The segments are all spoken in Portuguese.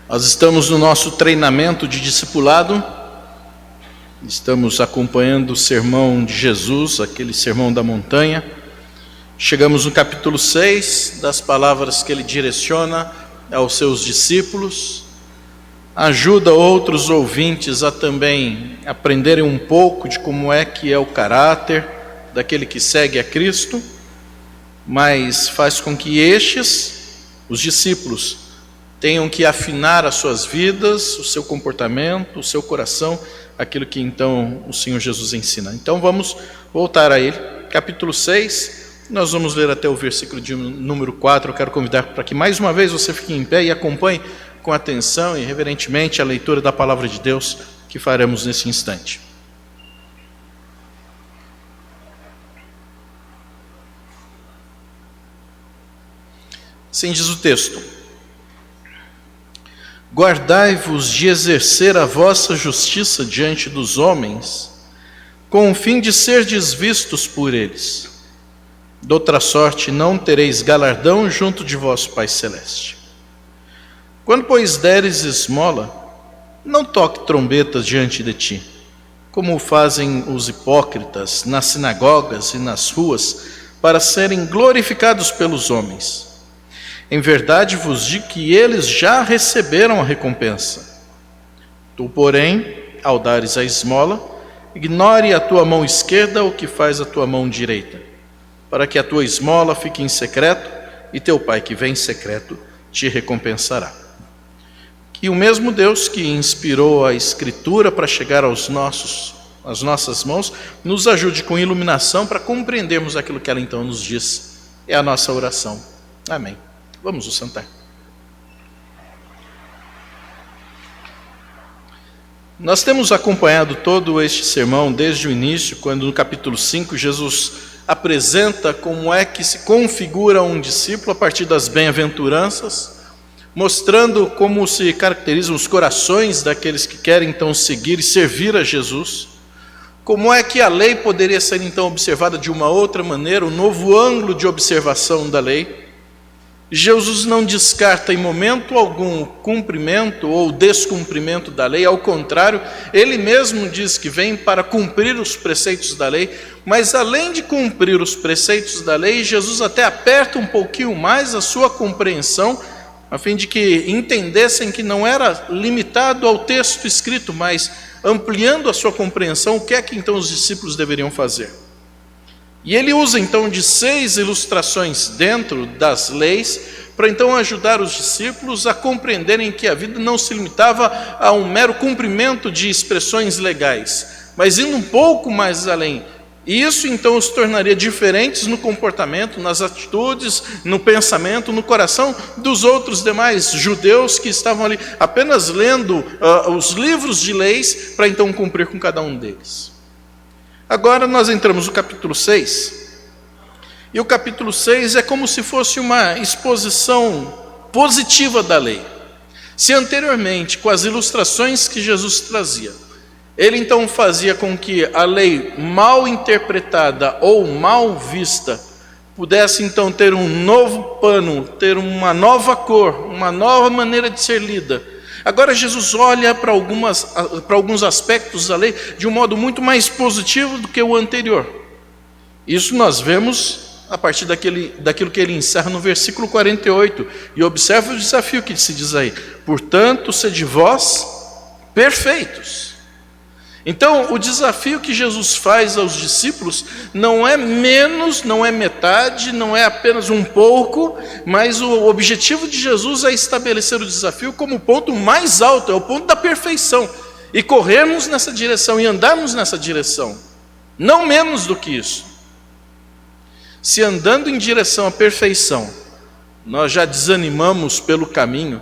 Nós estamos no nosso treinamento de discipulado, estamos acompanhando o sermão de Jesus, aquele sermão da montanha. Chegamos no capítulo 6, das palavras que ele direciona aos seus discípulos. Ajuda outros ouvintes a também aprenderem um pouco de como é que é o caráter daquele que segue a Cristo, mas faz com que os discípulos, tenham que afinar as suas vidas, o seu comportamento, o seu coração, aquilo que então o Senhor Jesus ensina. Então vamos voltar a ele, capítulo 6, nós vamos ler até o versículo de número 4. Eu quero convidar para que mais uma vez você fique em pé e acompanhe com atenção e reverentemente a leitura da palavra de Deus que faremos nesse instante. Assim diz o texto: guardai-vos de exercer a vossa justiça diante dos homens, com o fim de serdes vistos por eles. Doutra sorte não tereis galardão junto de vosso Pai Celeste. Quando, pois, deres esmola, não toque trombetas diante de ti, como fazem os hipócritas nas sinagogas e nas ruas, para serem glorificados pelos homens. Em verdade vos digo que eles já receberam a recompensa. Tu, porém, ao dares a esmola, ignore a tua mão esquerda o que faz a tua mão direita, para que a tua esmola fique em secreto, e teu Pai que vem em secreto te recompensará. Que o mesmo Deus que inspirou a Escritura para chegar às nossas mãos, nos ajude com iluminação para compreendermos aquilo que ela então nos diz. É a nossa oração. Amém. Vamos nos sentar. Nós temos acompanhado todo este sermão desde o início, quando no capítulo 5 Jesus apresenta como é que se configura um discípulo a partir das bem-aventuranças, mostrando como se caracterizam os corações daqueles que querem então seguir e servir a Jesus, como é que a lei poderia ser então observada de uma outra maneira, um novo ângulo de observação da lei. Jesus não descarta em momento algum o cumprimento ou descumprimento da lei, ao contrário, ele mesmo diz que vem para cumprir os preceitos da lei, mas além de cumprir os preceitos da lei, Jesus até aperta um pouquinho mais a sua compreensão, a fim de que entendessem que não era limitado ao texto escrito, mas ampliando a sua compreensão, o que é que então os discípulos deveriam fazer. E ele usa então de 6 ilustrações dentro das leis, para então ajudar os discípulos a compreenderem que a vida não se limitava a um mero cumprimento de expressões legais, mas indo um pouco mais além. E isso então os tornaria diferentes no comportamento, nas atitudes, no pensamento, no coração dos outros demais judeus que estavam ali apenas lendo os livros de leis para então cumprir com cada um deles. Agora nós entramos no capítulo 6, e o capítulo 6 é como se fosse uma exposição positiva da lei. Se anteriormente, com as ilustrações que Jesus trazia, ele então fazia com que a lei mal interpretada ou mal vista pudesse então ter um novo pano, ter uma nova cor, uma nova maneira de ser lida. Agora Jesus olha para alguns aspectos da lei de um modo muito mais positivo do que o anterior. Isso nós vemos a partir daquilo que ele encerra no versículo 48. E observa o desafio que se diz aí: portanto, sede vós perfeitos. Então, o desafio que Jesus faz aos discípulos não é menos, não é metade, não é apenas um pouco, mas o objetivo de Jesus é estabelecer o desafio como o ponto mais alto, é o ponto da perfeição, e corrermos nessa direção e andarmos nessa direção, não menos do que isso. Se andando em direção à perfeição, nós já desanimamos pelo caminho,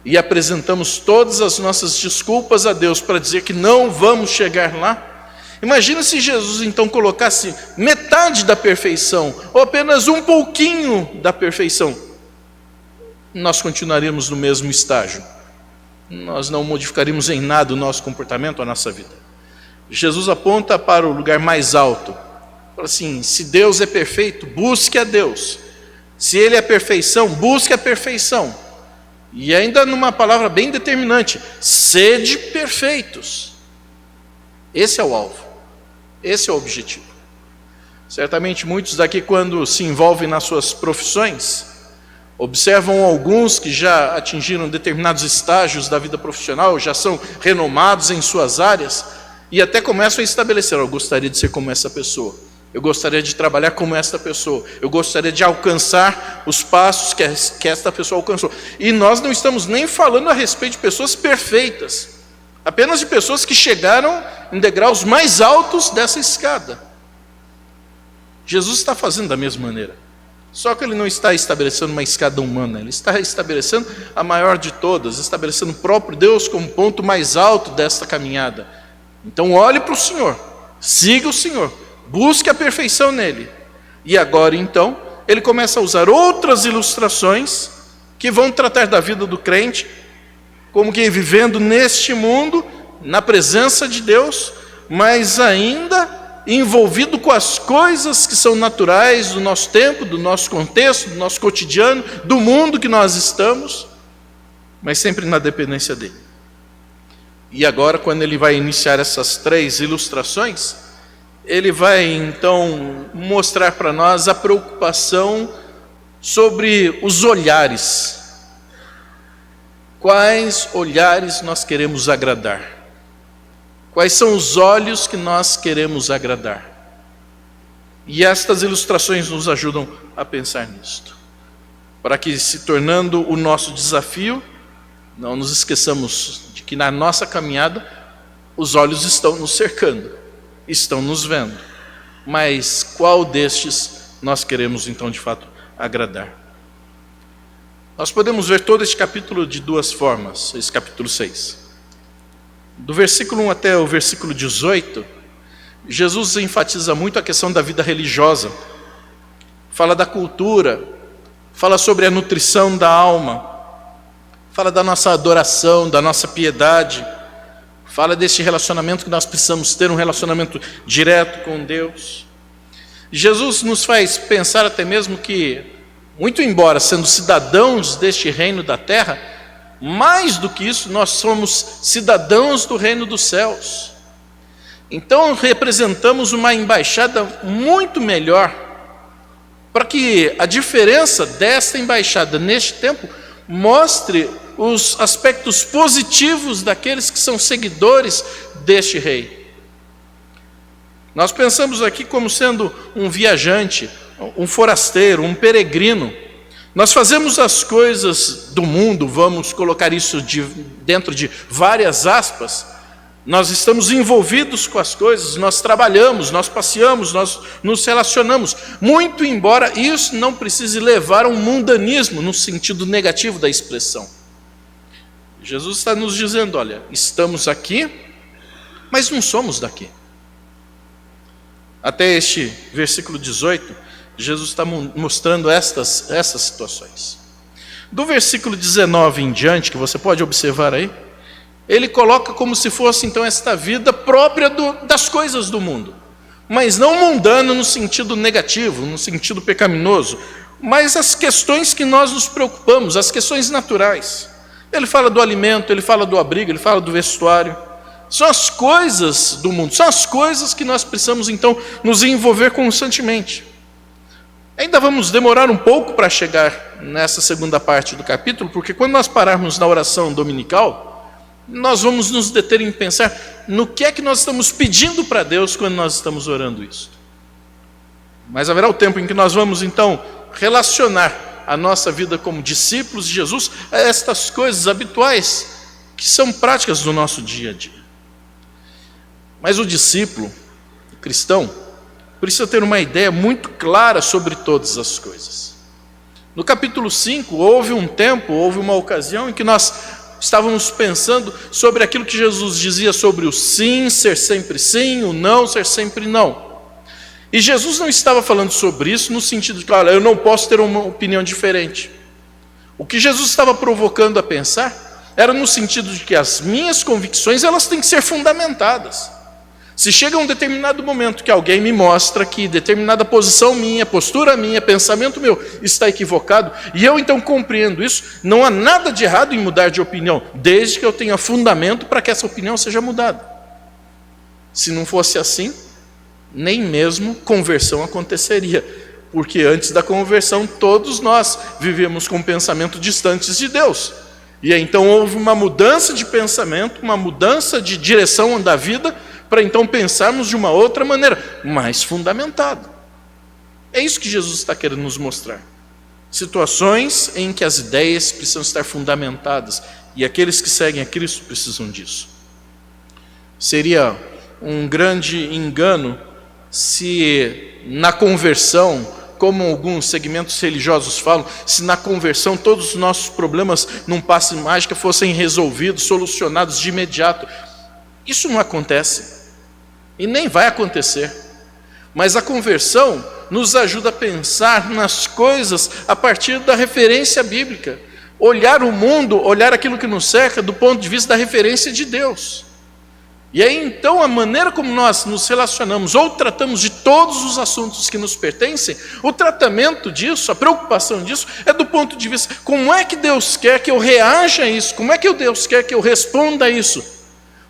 e apresentamos todas as nossas desculpas a Deus para dizer que não vamos chegar lá. Imagina se Jesus então colocasse metade da perfeição, ou apenas um pouquinho da perfeição. Nós continuaríamos no mesmo estágio. Nós não modificaríamos em nada o nosso comportamento, a nossa vida. Jesus aponta para o lugar mais alto. Fala assim: se Deus é perfeito, busque a Deus. Se Ele é a perfeição, busque a perfeição. E ainda numa palavra bem determinante: sede perfeitos. Esse é o alvo, esse é o objetivo. Certamente muitos daqui, quando se envolvem nas suas profissões, observam alguns que já atingiram determinados estágios da vida profissional, já são renomados em suas áreas, e até começam a estabelecer: eu gostaria de ser como essa pessoa, eu gostaria de trabalhar como esta pessoa, eu gostaria de alcançar os passos que esta pessoa alcançou. E nós não estamos nem falando a respeito de pessoas perfeitas, apenas de pessoas que chegaram em degraus mais altos dessa escada. Jesus está fazendo da mesma maneira, só que ele não está estabelecendo uma escada humana, ele está estabelecendo a maior de todas, estabelecendo o próprio Deus como ponto mais alto desta caminhada. Então olhe para o Senhor, siga o Senhor, busque a perfeição nele. E agora então, ele começa a usar outras ilustrações que vão tratar da vida do crente, como que vivendo neste mundo, na presença de Deus, mas ainda envolvido com as coisas que são naturais do nosso tempo, do nosso contexto, do nosso cotidiano, do mundo que nós estamos, mas sempre na dependência dele. E agora, quando ele vai iniciar essas 3 ilustrações, ele vai então mostrar para nós a preocupação sobre os olhares. Quais olhares nós queremos agradar? Quais são os olhos que nós queremos agradar? E estas ilustrações nos ajudam a pensar nisto, para que, se tornando o nosso desafio, não nos esqueçamos de que na nossa caminhada os olhos estão nos cercando, estão nos vendo, mas qual destes nós queremos então de fato agradar? Nós podemos ver todo este capítulo de 2 formas, esse capítulo 6. Do versículo 1 até o versículo 18, Jesus enfatiza muito a questão da vida religiosa, fala da cultura, fala sobre a nutrição da alma, fala da nossa adoração, da nossa piedade, fala desse relacionamento que nós precisamos ter, um relacionamento direto com Deus. Jesus nos faz pensar até mesmo que, muito embora sendo cidadãos deste reino da terra, mais do que isso, nós somos cidadãos do reino dos céus. Então representamos uma embaixada muito melhor, para que a diferença desta embaixada neste tempo mostre os aspectos positivos daqueles que são seguidores deste rei. Nós pensamos aqui como sendo um viajante, um forasteiro, um peregrino. Nós fazemos as coisas do mundo, vamos colocar isso dentro de várias aspas. Nós estamos envolvidos com as coisas, nós trabalhamos, nós passeamos, nós nos relacionamos, muito embora isso não precise levar a um mundanismo no sentido negativo da expressão. Jesus está nos dizendo: olha, estamos aqui, mas não somos daqui. Até este versículo 18, Jesus está mostrando essas situações. Do versículo 19 em diante, que você pode observar aí, ele coloca como se fosse então esta vida própria das coisas do mundo, mas não mundano no sentido negativo, no sentido pecaminoso, mas as questões que nós nos preocupamos, as questões naturais. Ele fala do alimento, ele fala do abrigo, ele fala do vestuário. São as coisas do mundo, são as coisas que nós precisamos então nos envolver constantemente. Ainda vamos demorar um pouco para chegar nessa segunda parte do capítulo, porque quando nós pararmos na oração dominical, nós vamos nos deter em pensar no que é que nós estamos pedindo para Deus quando nós estamos orando isso. Mas haverá o tempo em que nós vamos então relacionar a nossa vida como discípulos de Jesus a estas coisas habituais que são práticas do nosso dia a dia. Mas o discípulo, o cristão, precisa ter uma ideia muito clara sobre todas as coisas. No capítulo 5, houve um tempo, houve uma ocasião em que nós estávamos pensando sobre aquilo que Jesus dizia sobre o sim ser sempre sim, o não ser sempre não. E Jesus não estava falando sobre isso no sentido de que, olha, eu não posso ter uma opinião diferente. O que Jesus estava provocando a pensar era no sentido de que as minhas convicções, elas têm que ser fundamentadas. Se chega um determinado momento que alguém me mostra que determinada posição minha, postura minha, pensamento meu está equivocado, e eu então compreendo isso, não há nada de errado em mudar de opinião, desde que eu tenha fundamento para que essa opinião seja mudada. Se não fosse assim, nem mesmo conversão aconteceria, porque antes da conversão todos nós vivíamos com pensamentos distantes de Deus. E então houve uma mudança de pensamento, uma mudança de direção da vida, para então pensarmos de uma outra maneira, mais fundamentada. É isso que Jesus está querendo nos mostrar. Situações em que as ideias precisam estar fundamentadas, e aqueles que seguem a Cristo precisam disso. Seria um grande engano se na conversão, como alguns segmentos religiosos falam, se na conversão todos os nossos problemas num passe de mágica fossem resolvidos, solucionados de imediato. Isso não acontece. E nem vai acontecer. Mas a conversão nos ajuda a pensar nas coisas a partir da referência bíblica. Olhar o mundo, olhar aquilo que nos cerca do ponto de vista da referência de Deus. E aí então a maneira como nós nos relacionamos ou tratamos de todos os assuntos que nos pertencem, o tratamento disso, a preocupação disso, é do ponto de vista, como é que Deus quer que eu reaja a isso? Como é que Deus quer que eu responda a isso?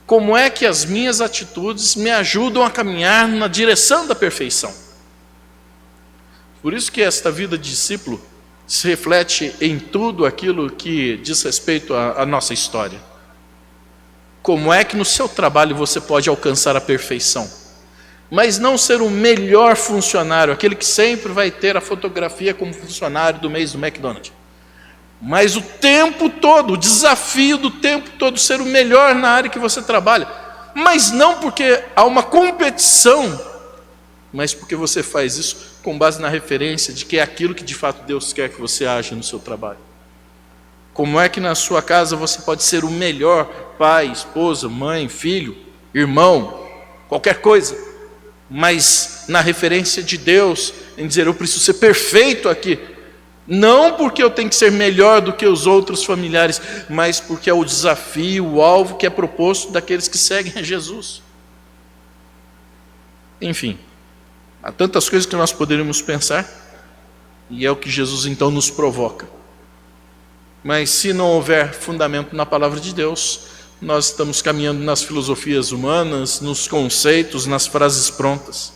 Como é que as minhas atitudes me ajudam a caminhar na direção da perfeição? Por isso que esta vida de discípulo se reflete em tudo aquilo que diz respeito à nossa história. Como é que no seu trabalho você pode alcançar a perfeição? Mas não ser o melhor funcionário, aquele que sempre vai ter a fotografia como funcionário do mês do McDonald's. Mas o tempo todo, o desafio do tempo todo, ser o melhor na área que você trabalha. Mas não porque há uma competição, mas porque você faz isso com base na referência de que é aquilo que de fato Deus quer que você aja no seu trabalho. Como é que na sua casa você pode ser o melhor pai, esposa, mãe, filho, irmão, qualquer coisa, mas na referência de Deus, em dizer eu preciso ser perfeito aqui, não porque eu tenho que ser melhor do que os outros familiares, mas porque é o desafio, o alvo que é proposto daqueles que seguem a Jesus. Enfim, há tantas coisas que nós poderíamos pensar, e é o que Jesus então nos provoca. Mas se não houver fundamento na palavra de Deus, nós estamos caminhando nas filosofias humanas, nos conceitos, nas frases prontas.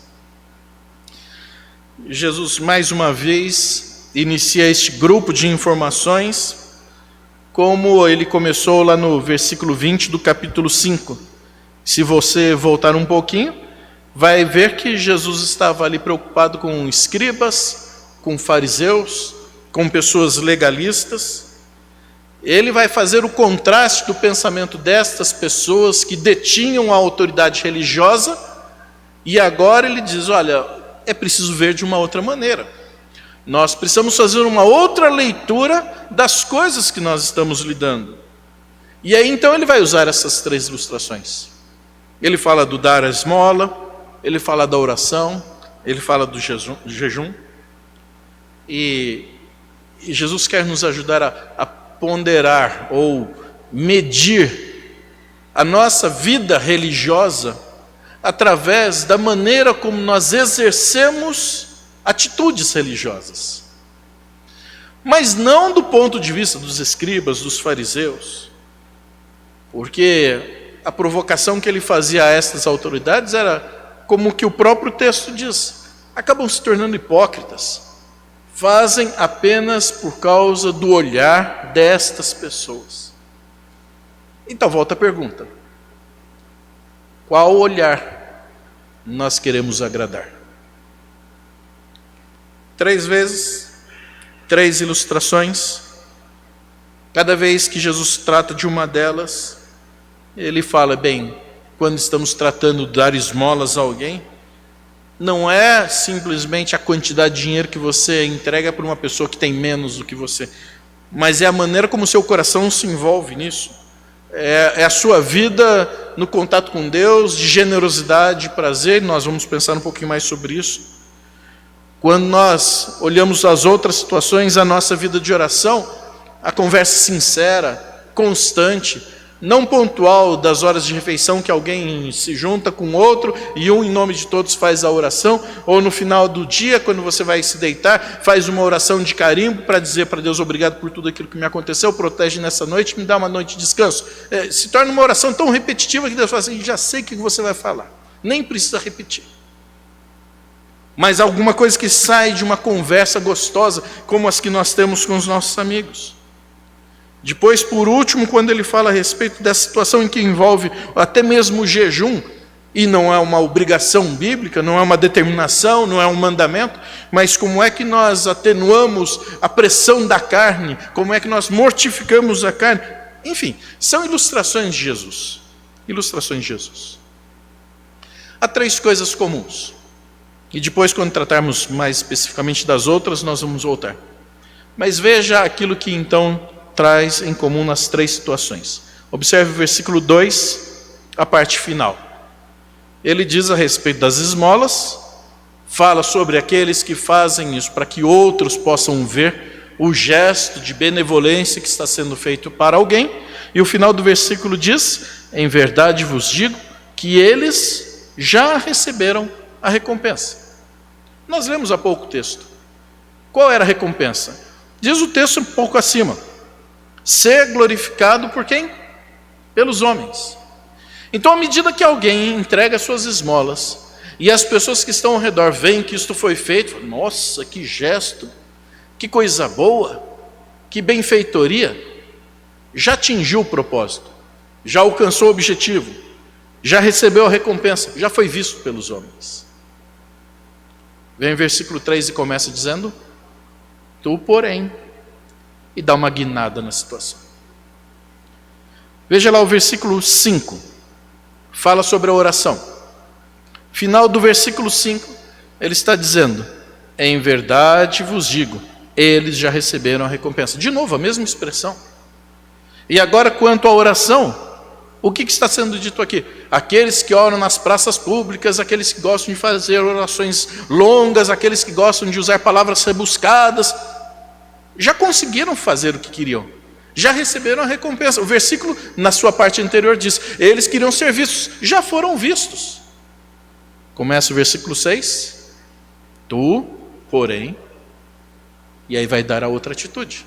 Jesus, mais uma vez, inicia este grupo de informações, como ele começou lá no versículo 20 do capítulo 5. Se você voltar um pouquinho, vai ver que Jesus estava ali preocupado com escribas, com fariseus, com pessoas legalistas. Ele vai fazer o contraste do pensamento destas pessoas que detinham a autoridade religiosa, e agora ele diz, olha, é preciso ver de uma outra maneira. Nós precisamos fazer uma outra leitura das coisas que nós estamos lidando. E aí então ele vai usar essas três ilustrações. Ele fala do dar a esmola, ele fala da oração, ele fala do jejum. E Jesus quer nos ajudar a ponderar ou medir a nossa vida religiosa através da maneira como nós exercemos atitudes religiosas. Mas não do ponto de vista dos escribas, dos fariseus, porque a provocação que ele fazia a estas autoridades era como que o próprio texto diz, acabam se tornando hipócritas. Fazem apenas por causa do olhar destas pessoas. Então volta a pergunta. Qual olhar nós queremos agradar? 3 vezes, 3 ilustrações. Cada vez que Jesus trata de uma delas, ele fala, bem, quando estamos tratando de dar esmolas a alguém, não é simplesmente a quantidade de dinheiro que você entrega para uma pessoa que tem menos do que você, mas é a maneira como o seu coração se envolve nisso. É a sua vida no contato com Deus, de generosidade, de prazer. Nós vamos pensar um pouquinho mais sobre isso. Quando nós olhamos as outras situações, a nossa vida de oração, a conversa sincera, constante, não pontual das horas de refeição que alguém se junta com outro e um em nome de todos faz a oração, ou no final do dia, quando você vai se deitar, faz uma oração de carimbo para dizer para Deus obrigado por tudo aquilo que me aconteceu, protege nessa noite, me dá uma noite de descanso. Se torna uma oração tão repetitiva que Deus fala assim, já sei o que você vai falar, nem precisa repetir. Mas alguma coisa que sai de uma conversa gostosa, como as que nós temos com os nossos amigos. Depois, por último, quando ele fala a respeito dessa situação em que envolve até mesmo o jejum, e não é uma obrigação bíblica, não é uma determinação, não é um mandamento, mas como é que nós atenuamos a pressão da carne, como é que nós mortificamos a carne, enfim, são ilustrações de Jesus. Ilustrações de Jesus. Há 3 coisas comuns, e depois, quando tratarmos mais especificamente das outras, nós vamos voltar. Mas veja aquilo que então traz em comum nas 3 situações. Observe o versículo 2, a parte final. Ele diz a respeito das esmolas, fala sobre aqueles que fazem isso para que outros possam ver o gesto de benevolência que está sendo feito para alguém. E o final do versículo diz, em verdade vos digo, que eles já receberam a recompensa. Nós lemos há pouco o texto. Qual era a recompensa? Diz o texto um pouco acima. Ser glorificado por quem? Pelos homens. Então, à medida que alguém entrega suas esmolas e as pessoas que estão ao redor veem que isto foi feito, nossa, que gesto, que coisa boa, que benfeitoria, já atingiu o propósito, já alcançou o objetivo, já recebeu a recompensa, já foi visto pelos homens. Vem o versículo 3 e começa dizendo, tu, porém, e dá uma guinada na situação. Veja lá o versículo 5, fala sobre a oração. Final do versículo 5, ele está dizendo, em verdade vos digo, eles já receberam a recompensa. De novo, a mesma expressão. E agora quanto à oração, o que está sendo dito aqui? Aqueles que oram nas praças públicas, aqueles que gostam de fazer orações longas, aqueles que gostam de usar palavras rebuscadas, já conseguiram fazer o que queriam, já receberam a recompensa. O versículo, na sua parte anterior, diz, eles queriam ser vistos, já foram vistos. Começa o versículo 6, tu, porém, e aí vai dar a outra atitude.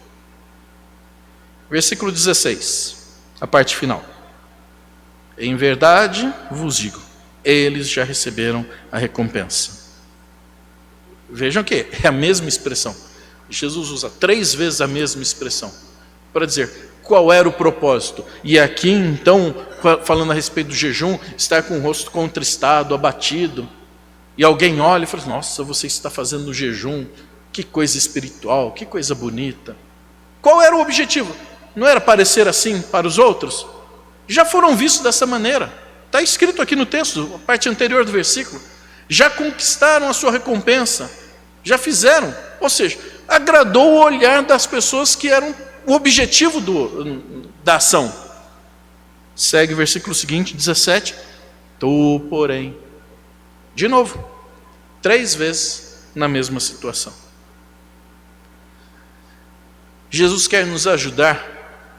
Versículo 16, a parte final. Em verdade vos digo, eles já receberam a recompensa. Vejam que é a mesma expressão. Jesus usa 3 vezes a mesma expressão para dizer qual era o propósito. E aqui então, falando a respeito do jejum, estar com o rosto contristado, abatido, e alguém olha e fala, nossa, você está fazendo o jejum, que coisa espiritual, que coisa bonita. Qual era o objetivo? Não era parecer assim para os outros? Já foram vistos dessa maneira, está escrito aqui no texto, a parte anterior do versículo, já conquistaram a sua recompensa, já fizeram, ou seja, agradou o olhar das pessoas que eram o objetivo da ação. Segue o versículo seguinte, 17, tu, porém, de novo, 3 vezes na mesma situação. Jesus quer nos ajudar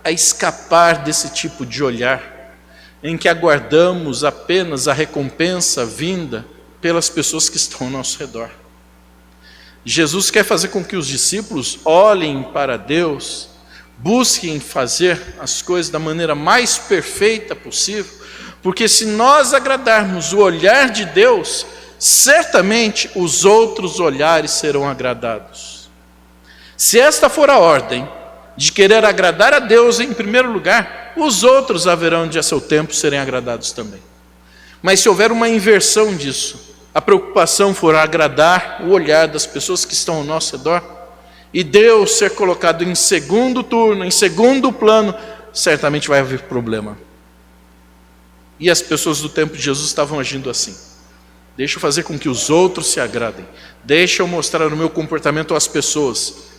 a escapar desse tipo de olhar, em que aguardamos apenas a recompensa vinda pelas pessoas que estão ao nosso redor. Jesus quer fazer com que os discípulos olhem para Deus, busquem fazer as coisas da maneira mais perfeita possível, porque se nós agradarmos o olhar de Deus, certamente os outros olhares serão agradados. Se esta for a ordem, de querer agradar a Deus em primeiro lugar, os outros haverão de a seu tempo serem agradados também. Mas se houver uma inversão disso, a preocupação for agradar o olhar das pessoas que estão ao nosso redor, e Deus ser colocado em segundo turno, em segundo plano, certamente vai haver problema. E as pessoas do tempo de Jesus estavam agindo assim. Deixa eu fazer com que os outros se agradem, deixa eu mostrar o meu comportamento às pessoas.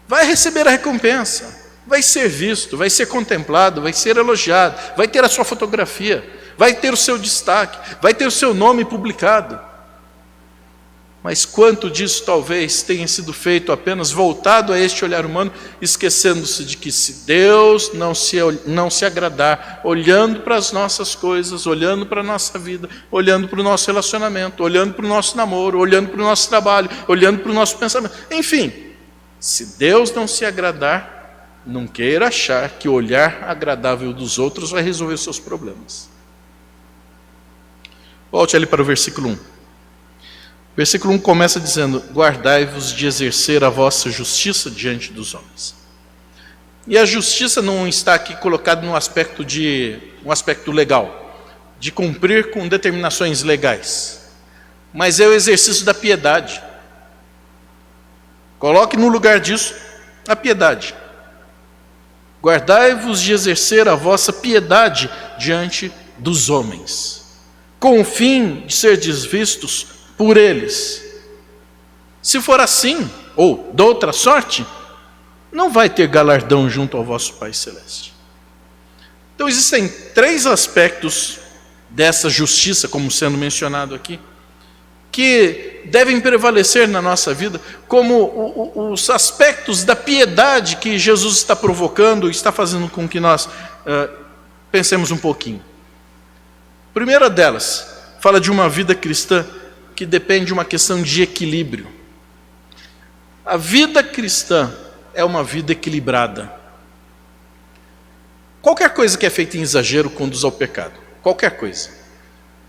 Vai receber a recompensa, vai ser visto, vai ser contemplado, vai ser elogiado, vai ter a sua fotografia, vai ter o seu destaque, vai ter o seu nome publicado. Mas quanto disso talvez tenha sido feito apenas voltado a este olhar humano, esquecendo-se de que se Deus não se agradar, olhando para as nossas coisas, olhando para a nossa vida, olhando para o nosso relacionamento, olhando para o nosso namoro, olhando para o nosso trabalho, olhando para o nosso pensamento, enfim, se Deus não se agradar, não queira achar que o olhar agradável dos outros vai resolver os seus problemas. Volte ali para o versículo 1. Versículo 1 começa dizendo: guardai-vos de exercer a vossa justiça diante dos homens. E a justiça não está aqui colocada num aspecto legal, de cumprir com determinações legais, mas é o exercício da piedade. Coloque no lugar disso a piedade. Guardai-vos de exercer a vossa piedade diante dos homens, com o fim de serdes vistos por eles. Se for assim, ou de outra sorte, não vai ter galardão junto ao vosso Pai Celeste. Então existem 3 aspectos dessa justiça, como sendo mencionado aqui, que devem prevalecer na nossa vida como os aspectos da piedade que Jesus está provocando, está fazendo com que nós pensemos um pouquinho. A primeira delas fala de uma vida cristã que depende de uma questão de equilíbrio. A vida cristã é uma vida equilibrada. Qualquer coisa que é feita em exagero conduz ao pecado. Qualquer coisa.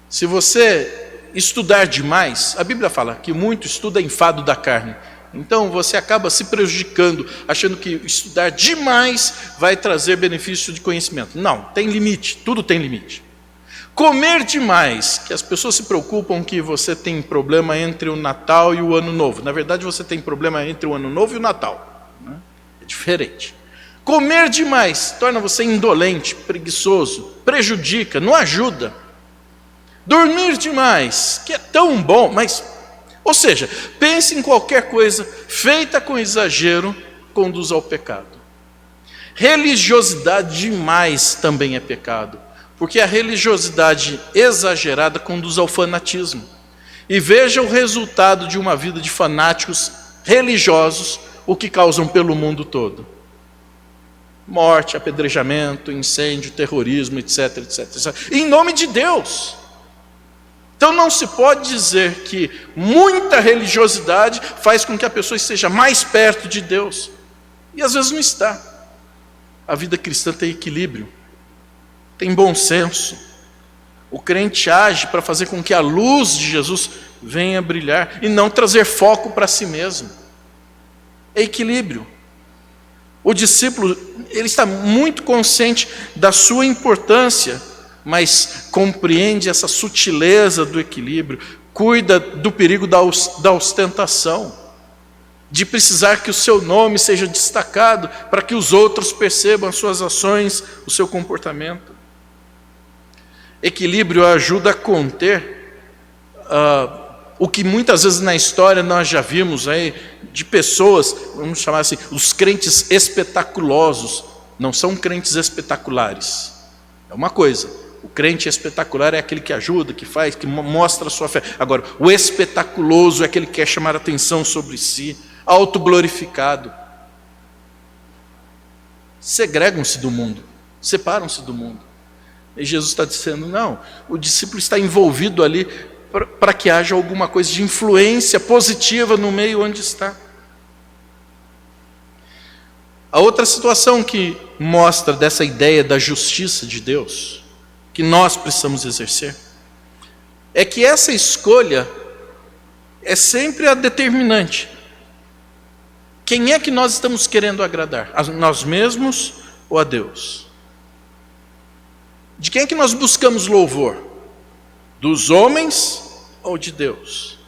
Se você estudar demais, a Bíblia fala que muito estudo é enfado da carne. Então você acaba se prejudicando, achando que estudar demais vai trazer benefício de conhecimento. Não, tem limite, tudo tem limite. Comer demais, que as pessoas se preocupam que você tem problema entre o Natal e o Ano Novo. Na verdade, você tem problema entre o Ano Novo e o Natal, né? É diferente. Comer demais torna você indolente, preguiçoso, prejudica, não ajuda. Dormir demais, que é tão bom, mas... Ou seja, pense em qualquer coisa feita com exagero, conduz ao pecado. Religiosidade demais também é pecado. Porque a religiosidade exagerada conduz ao fanatismo. E veja o resultado de uma vida de fanáticos religiosos, o que causam pelo mundo todo. Morte, apedrejamento, incêndio, terrorismo, etc, etc, etc. Em nome de Deus. Então não se pode dizer que muita religiosidade faz com que a pessoa esteja mais perto de Deus. E às vezes não está. A vida cristã tem equilíbrio. Tem bom senso. O crente age para fazer com que a luz de Jesus venha brilhar e não trazer foco para si mesmo. É equilíbrio. O discípulo, ele está muito consciente da sua importância, mas compreende essa sutileza do equilíbrio, cuida do perigo da ostentação, de precisar que o seu nome seja destacado para que os outros percebam as suas ações, o seu comportamento. Equilíbrio ajuda a conter o que muitas vezes na história nós já vimos aí, de pessoas, vamos chamar assim, os crentes espetaculosos. Não são crentes espetaculares. É uma coisa, o crente espetacular é aquele que ajuda, que faz, que mostra a sua fé. Agora, o espetaculoso é aquele que quer chamar a atenção sobre si, autoglorificado. Segregam-se do mundo, separam-se do mundo. E Jesus está dizendo, não, o discípulo está envolvido ali para que haja alguma coisa de influência positiva no meio onde está. A outra situação que mostra dessa ideia da justiça de Deus, que nós precisamos exercer, é que essa escolha é sempre a determinante. Quem é que nós estamos querendo agradar? A nós mesmos ou a Deus? De quem é que nós buscamos louvor? Dos homens ou de Deus?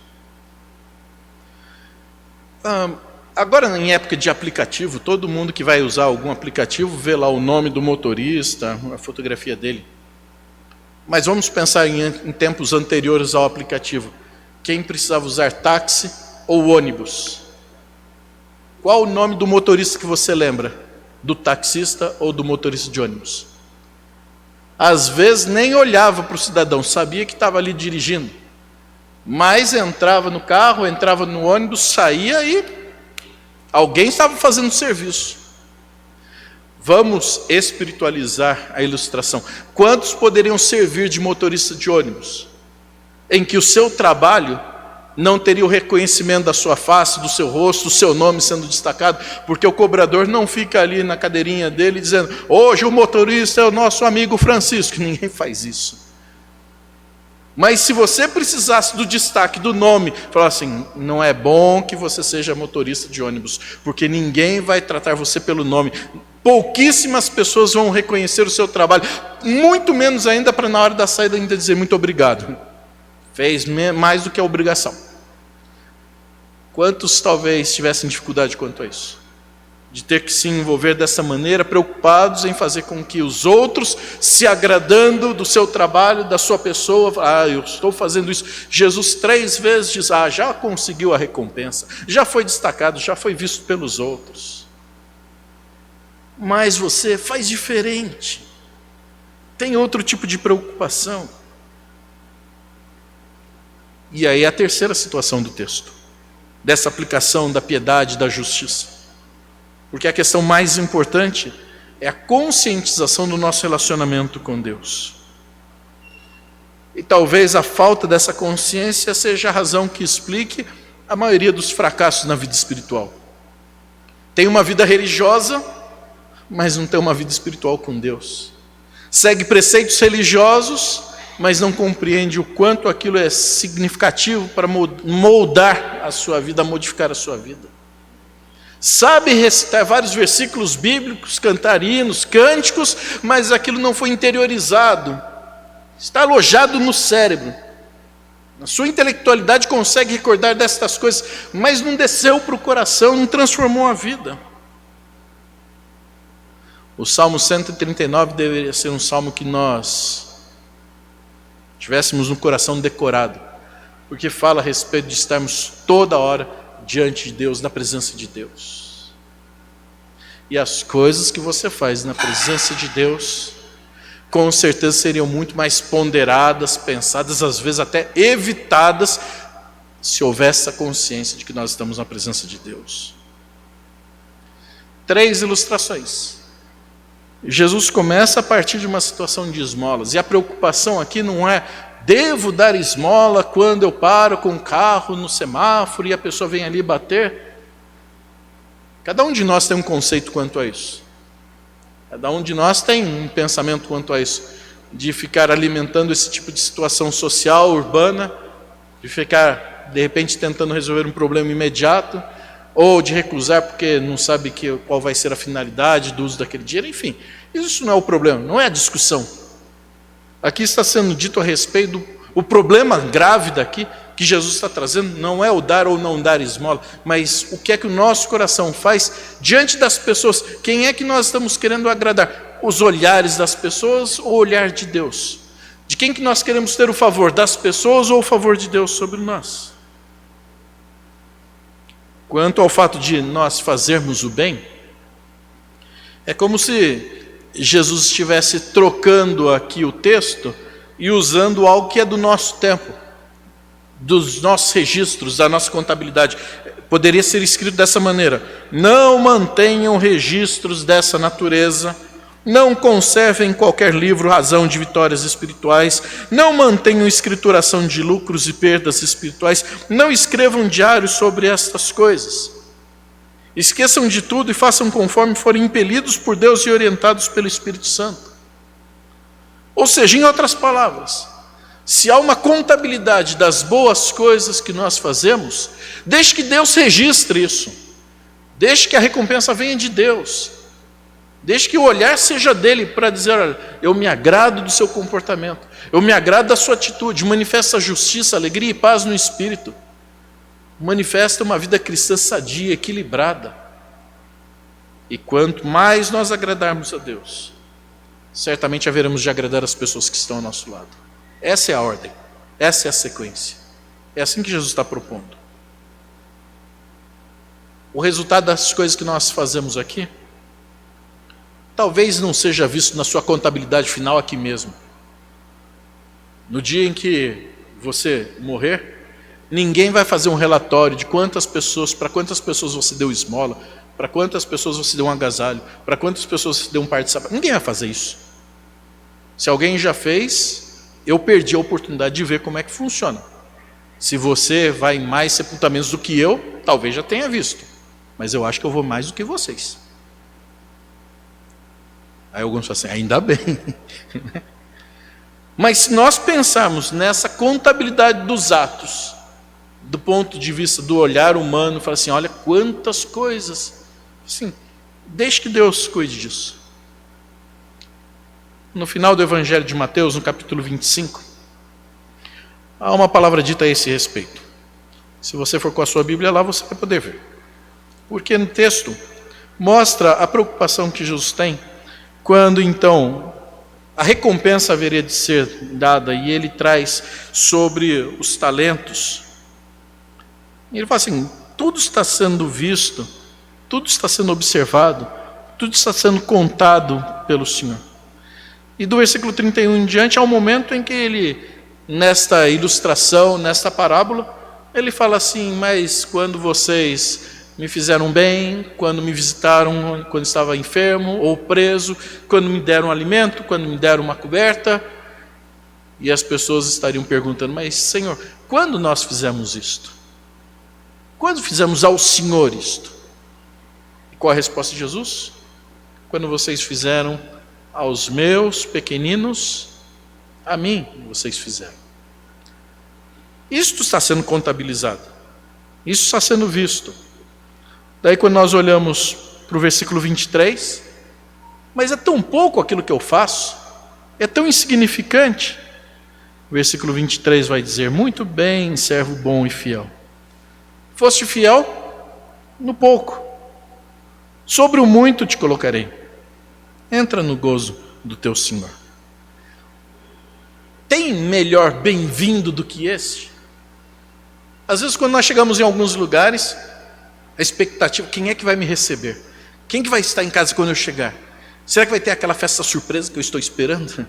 Agora, em época de aplicativo, todo mundo que vai usar algum aplicativo vê lá o nome do motorista, a fotografia dele. Mas vamos pensar em tempos anteriores ao aplicativo. Quem precisava usar táxi ou ônibus? Qual o nome do motorista que você lembra? Do taxista ou do motorista de ônibus? Às vezes nem olhava para o cidadão, sabia que estava ali dirigindo, mas entrava no carro, entrava no ônibus, saía e alguém estava fazendo serviço. Vamos espiritualizar a ilustração. Quantos poderiam servir de motorista de ônibus, em que o seu trabalho não teria o reconhecimento da sua face, do seu rosto, o seu nome sendo destacado, porque o cobrador não fica ali na cadeirinha dele dizendo: hoje o motorista é o nosso amigo Francisco. Ninguém faz isso. Mas se você precisasse do destaque do nome, falar assim: não é bom que você seja motorista de ônibus, porque ninguém vai tratar você pelo nome. Pouquíssimas pessoas vão reconhecer o seu trabalho, muito menos ainda para na hora da saída ainda dizer muito obrigado. Fez mais do que a obrigação. Quantos talvez tivessem dificuldade quanto a isso? De ter que se envolver dessa maneira, preocupados em fazer com que os outros, se agradando do seu trabalho, da sua pessoa, eu estou fazendo isso. Jesus 3 vezes diz: já conseguiu a recompensa, já foi destacado, já foi visto pelos outros. Mas você faz diferente, tem outro tipo de preocupação. E aí a terceira situação do texto, dessa aplicação da piedade e da justiça. Porque a questão mais importante é a conscientização do nosso relacionamento com Deus. E talvez a falta dessa consciência seja a razão que explique a maioria dos fracassos na vida espiritual. Tem uma vida religiosa, mas não tem uma vida espiritual com Deus. Segue preceitos religiosos, mas não compreende o quanto aquilo é significativo para moldar a sua vida, modificar a sua vida. Sabe recitar vários versículos bíblicos, cantar hinos, cânticos, mas aquilo não foi interiorizado. Está alojado no cérebro. A sua intelectualidade consegue recordar destas coisas, mas não desceu para o coração, não transformou a vida. O Salmo 139 deveria ser um salmo que nós tivéssemos no coração decorado, porque fala a respeito de estarmos toda hora diante de Deus, na presença de Deus. E as coisas que você faz na presença de Deus, com certeza seriam muito mais ponderadas, pensadas, às vezes até evitadas, se houvesse a consciência de que nós estamos na presença de Deus. 3 ilustrações. Jesus começa a partir de uma situação de esmolas, e a preocupação aqui não é: devo dar esmola quando eu paro com o carro no semáforo e a pessoa vem ali bater? Cada um de nós tem um conceito quanto a isso. Cada um de nós tem um pensamento quanto a isso, de ficar alimentando esse tipo de situação social, urbana, de ficar, de repente, tentando resolver um problema imediato, ou de recusar porque não sabe qual vai ser a finalidade do uso daquele dinheiro. Enfim, isso não é o problema, não é a discussão. Aqui está sendo dito a respeito o problema grave daqui, que Jesus está trazendo, não é o dar ou não dar esmola, mas o que é que o nosso coração faz diante das pessoas. Quem é que nós estamos querendo agradar? Os olhares das pessoas ou o olhar de Deus? De quem que nós queremos ter o favor? Das pessoas ou o favor de Deus sobre nós? Quanto ao fato de nós fazermos o bem, é como se Jesus estivesse trocando aqui o texto e usando algo que é do nosso tempo, dos nossos registros, da nossa contabilidade. Poderia ser escrito dessa maneira: não mantenham registros dessa natureza, não conservem em qualquer livro razão de vitórias espirituais, não mantenham escrituração de lucros e perdas espirituais, não escrevam diários sobre estas coisas. Esqueçam de tudo e façam conforme forem impelidos por Deus e orientados pelo Espírito Santo. Ou seja, em outras palavras, se há uma contabilidade das boas coisas que nós fazemos, deixe que Deus registre isso, deixe que a recompensa venha de Deus, deixe que o olhar seja dele para dizer: olha, eu me agrado do seu comportamento, eu me agrado da sua atitude, manifesta justiça, alegria e paz no Espírito, manifesta uma vida cristã sadia, equilibrada. E quanto mais nós agradarmos a Deus, certamente haveremos de agradar as pessoas que estão ao nosso lado. Essa é a ordem, essa é a sequência. É assim que Jesus está propondo. O resultado das coisas que nós fazemos aqui, talvez não seja visto na sua contabilidade final aqui mesmo. No dia em que você morrer, Ninguém vai fazer um relatório de para quantas pessoas você deu esmola, para quantas pessoas você deu um agasalho, para quantas pessoas você deu um par de sapatos. Ninguém vai fazer isso. Se alguém já fez, eu perdi a oportunidade de ver como é que funciona. Se você vai em mais sepultamentos do que eu, talvez já tenha visto. Mas eu acho que eu vou mais do que vocês. Aí alguns falam assim, ainda bem. Mas se nós pensarmos nessa contabilidade dos atos, do ponto de vista do olhar humano, fala assim, olha quantas coisas. Assim, deixe que Deus cuide disso. No final do Evangelho de Mateus, no capítulo 25, há uma palavra dita a esse respeito. Se você for com a sua Bíblia lá, você vai poder ver. Porque no texto mostra a preocupação que Jesus tem quando então a recompensa haveria de ser dada, e ele traz sobre os talentos. Ele fala assim, tudo está sendo visto, tudo está sendo observado, tudo está sendo contado pelo Senhor. E do versículo 31 em diante, há um momento em que ele, nesta ilustração, nesta parábola, ele fala assim, mas quando vocês me fizeram bem, quando me visitaram, quando estava enfermo ou preso, quando me deram alimento, quando me deram uma coberta, e as pessoas estariam perguntando, mas Senhor, quando nós fizemos isto? Quando fizemos ao Senhor isto? E qual a resposta de Jesus? Quando vocês fizeram aos meus pequeninos, a mim vocês fizeram. Isto está sendo contabilizado. Isso está sendo visto. Daí quando nós olhamos para o versículo 23, mas é tão pouco aquilo que eu faço, é tão insignificante. O versículo 23 vai dizer, muito bem, servo bom e fiel. Foste fiel no pouco, sobre o muito te colocarei. Entra no gozo do teu Senhor. Tem melhor bem-vindo do que este? Às vezes quando nós chegamos em alguns lugares, a expectativa, quem é que vai me receber? Quem que vai estar em casa quando eu chegar? Será que vai ter aquela festa surpresa que eu estou esperando?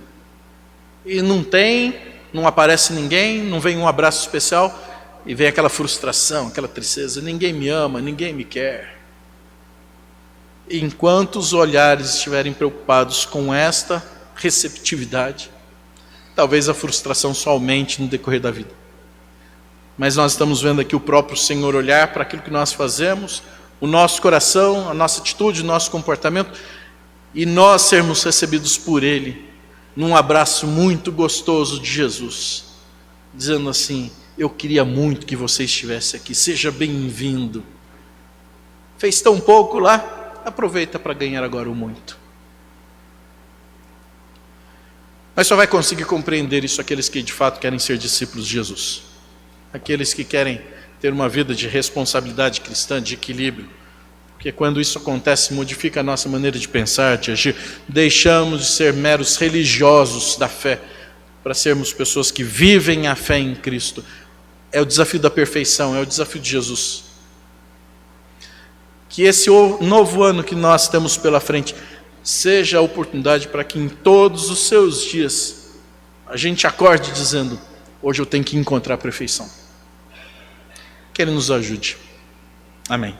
E não tem, não aparece ninguém, não vem um abraço especial, e vem aquela frustração, aquela tristeza, ninguém me ama, ninguém me quer. E enquanto os olhares estiverem preocupados com esta receptividade, talvez a frustração só aumente no decorrer da vida. Mas nós estamos vendo aqui o próprio Senhor olhar para aquilo que nós fazemos, o nosso coração, a nossa atitude, o nosso comportamento, e nós sermos recebidos por Ele, num abraço muito gostoso de Jesus, dizendo assim, eu queria muito que você estivesse aqui, seja bem-vindo. Fez tão pouco lá, aproveita para ganhar agora o muito. Mas só vai conseguir compreender isso aqueles que de fato querem ser discípulos de Jesus. Aqueles que querem ter uma vida de responsabilidade cristã, de equilíbrio. Porque quando isso acontece, modifica a nossa maneira de pensar, de agir. Deixamos de ser meros religiosos da fé, para sermos pessoas que vivem a fé em Cristo. É o desafio da perfeição, é o desafio de Jesus. Que esse novo ano que nós temos pela frente seja a oportunidade para que em todos os seus dias a gente acorde dizendo, hoje eu tenho que encontrar a perfeição. Que Ele nos ajude. Amém.